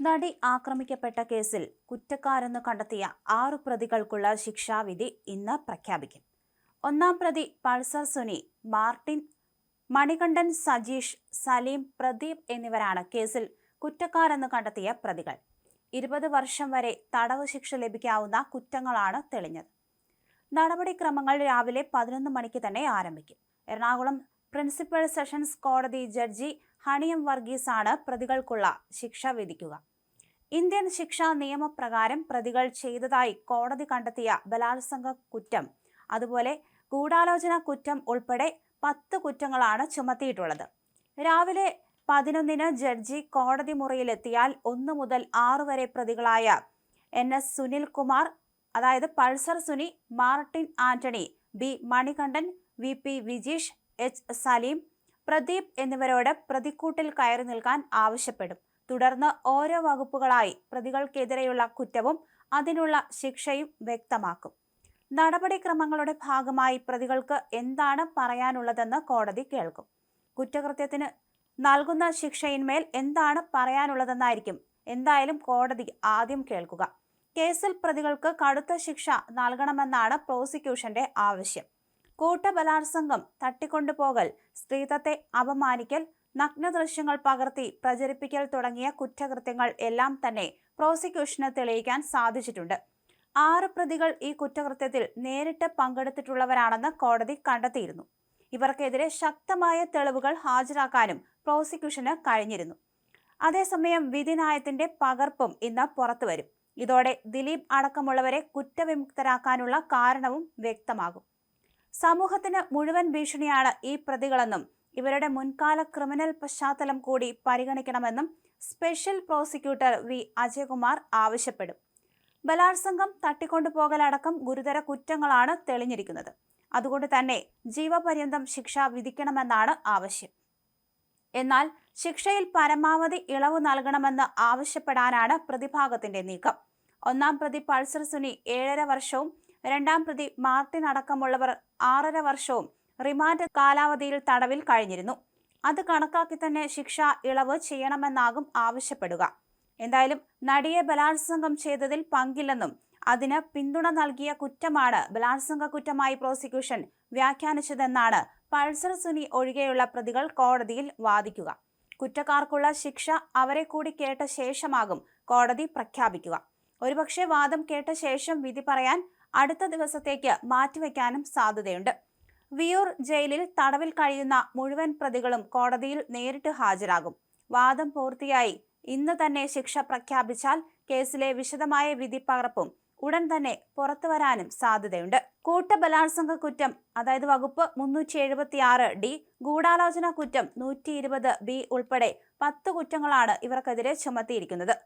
നടി ആക്രമിക്കപ്പെട്ട കേസിൽ കുറ്റക്കാരെന്ന് കണ്ടെത്തിയ 6 പ്രതികൾക്കുള്ള ശിക്ഷാവിധി ഇന്ന് പ്രഖ്യാപിക്കും. ഒന്നാം പ്രതി പൾസർ സുനി, മാർട്ടിൻ, മണികണ്ഠൻ, സജീഷ്, സലീം, പ്രദീപ് എന്നിവരാണ് കേസിൽ കുറ്റക്കാരെന്ന് കണ്ടെത്തിയ പ്രതികൾ. 20 വർഷം വരെ തടവ് ശിക്ഷ ലഭിക്കാവുന്ന കുറ്റങ്ങളാണ് തെളിഞ്ഞത്. നടപടിക്രമങ്ങൾ രാവിലെ 11 മണിക്ക് തന്നെ ആരംഭിക്കും. എറണാകുളം പ്രിൻസിപ്പൽ സെഷൻസ് കോടതി ജഡ്ജി ഹണിയം വർഗീസ് ആണ് പ്രതികൾക്കുള്ള ശിക്ഷ വിധിക്കുക. ഇന്ത്യൻ ശിക്ഷാ നിയമപ്രകാരം പ്രതികൾ ചെയ്തതായി കോടതി കണ്ടെത്തിയ ബലാത്സംഗ കുറ്റം, അതുപോലെ ഗൂഢാലോചന കുറ്റം ഉൾപ്പെടെ 10 കുറ്റങ്ങളാണ് ചുമത്തിയിട്ടുള്ളത്. രാവിലെ 11-ന് ജഡ്ജി കോടതി മുറിയിലെത്തിയാൽ 1 മുതൽ 6 വരെ പ്രതികളായ NS സുനിൽകുമാർ, അതായത് Pulsar Suni, Martin Antony, B Manikandan, VP Vijeesh, H Saleem, Pradeep എന്നിവരോട് പ്രതിക്കൂട്ടിൽ കയറി നിൽക്കാൻ ആവശ്യപ്പെടും. തുടർന്ന് ഓരോ വകുപ്പുകളായി പ്രതികൾക്കെതിരെയുള്ള കുറ്റവും അതിനുള്ള ശിക്ഷയും വ്യക്തമാക്കും. നടപടിക്രമങ്ങളുടെ ഭാഗമായി പ്രതികൾക്ക് എന്താണ് പറയാനുള്ളതെന്ന് കോടതി കേൾക്കും. കുറ്റകൃത്യത്തിന് നൽകുന്ന ശിക്ഷയിന്മേൽ എന്താണ് പറയാനുള്ളതെന്നായിരിക്കും എന്തായാലും കോടതി ആദ്യം കേൾക്കുക. കേസിൽ പ്രതികൾക്ക് കടുത്ത ശിക്ഷ നൽകണമെന്നാണ് പ്രോസിക്യൂഷന്റെ ആവശ്യം. കൂട്ടബലാത്സംഗം, തട്ടിക്കൊണ്ടുപോകൽ, സ്ത്രീത്വത്തെ അപമാനിക്കൽ, നഗ്നദൃശ്യങ്ങൾ പകർത്തി പ്രചരിപ്പിക്കൽ തുടങ്ങിയ കുറ്റകൃത്യങ്ങൾ എല്ലാം തന്നെ പ്രോസിക്യൂഷന് തെളിയിക്കാൻ സാധിച്ചിട്ടുണ്ട്. 6 പ്രതികൾ ഈ കുറ്റകൃത്യത്തിൽ നേരിട്ട് പങ്കെടുത്തിട്ടുള്ളവരാണെന്ന് കോടതി കണ്ടെത്തിയിരുന്നു. ഇവർക്കെതിരെ ശക്തമായ തെളിവുകൾ ഹാജരാക്കാനും പ്രോസിക്യൂഷന് കഴിഞ്ഞിരുന്നു. അതേസമയം വിധിന്യായത്തിന്റെ പകർപ്പും ഇന്ന് പുറത്തുവരും. ഇതോടെ ദിലീപ് അടക്കമുള്ളവരെ കുറ്റവിമുക്തരാക്കാനുള്ള കാരണവും വ്യക്തമാകും. സമൂഹത്തിന് മുഴുവൻ ഭീഷണിയാണ് ഈ പ്രതികളെന്നും ഇവരുടെ മുൻകാല ക്രിമിനൽ പശ്ചാത്തലം കൂടി പരിഗണിക്കണമെന്നും സ്പെഷ്യൽ പ്രോസിക്യൂട്ടർ V അജയകുമാർ ആവശ്യപ്പെടും. ബലാത്സംഗം, തട്ടിക്കൊണ്ടുപോകലടക്കം ഗുരുതര കുറ്റങ്ങളാണ് തെളിഞ്ഞിരിക്കുന്നത്. അതുകൊണ്ട് തന്നെ ജീവപര്യന്തം ശിക്ഷ വിധിക്കണമെന്നാണ് ആവശ്യം. എന്നാൽ ശിക്ഷയിൽ പരമാവധി ഇളവ് നൽകണമെന്ന് ആവശ്യപ്പെടാനാണ് പ്രതിഭാഗത്തിന്റെ നീക്കം. ഒന്നാം പ്രതി പൾസർ സുനി 7.5 വർഷവും 2ാം പ്രതി മാർട്ടിൻ അടക്കമുള്ളവർ 6.5 വർഷവും റിമാൻഡ് കാലാവധിയിൽ തടവിൽ കഴിഞ്ഞിരുന്നു. അത് കണക്കാക്കി തന്നെ ശിക്ഷ ഇളവ് ചെയ്യണമെന്നാകും ആവശ്യപ്പെടുക. എന്തായാലും നടിയെ ബലാത്സംഗം ചെയ്തതിൽ പങ്കില്ലെന്നും അതിന് പിന്തുണ നൽകിയ കുറ്റമാണ് ബലാത്സംഗ കുറ്റമായി പ്രോസിക്യൂഷൻ വ്യാഖ്യാനിച്ചതെന്നാണ് പൾസർ സുനി ഒഴികെയുള്ള പ്രതികൾ കോടതിയിൽ വാദിക്കുക. കുറ്റക്കാർക്കുള്ള ശിക്ഷ അവരെ കൂടി കേട്ട ശേഷമാകും കോടതി പ്രഖ്യാപിക്കുക. ഒരുപക്ഷെ വാദം കേട്ട ശേഷം വിധി പറയാൻ അടുത്ത ദിവസത്തേക്ക് മാറ്റിവെക്കാനും സാധ്യതയുണ്ട്. വിയൂർ ജയിലിൽ തടവിൽ കഴിയുന്ന മുഴുവൻ പ്രതികളും കോടതിയിൽ നേരിട്ട് ഹാജരാകും. വാദം പൂർത്തിയായി ഇന്ന് തന്നെ ശിക്ഷ പ്രഖ്യാപിച്ചാൽ കേസിലെ വിശദമായ വിധി പകർപ്പും ഉടൻ തന്നെ പുറത്തുവരാനും സാധ്യതയുണ്ട്. കൂട്ടബലാത്സംഗ കുറ്റം, അതായത് വകുപ്പ് 376D, ഗൂഢാലോചന കുറ്റം 120B ഉൾപ്പെടെ 10 കുറ്റങ്ങളാണ് ഇവർക്കെതിരെ ചുമത്തിയിരിക്കുന്നത്.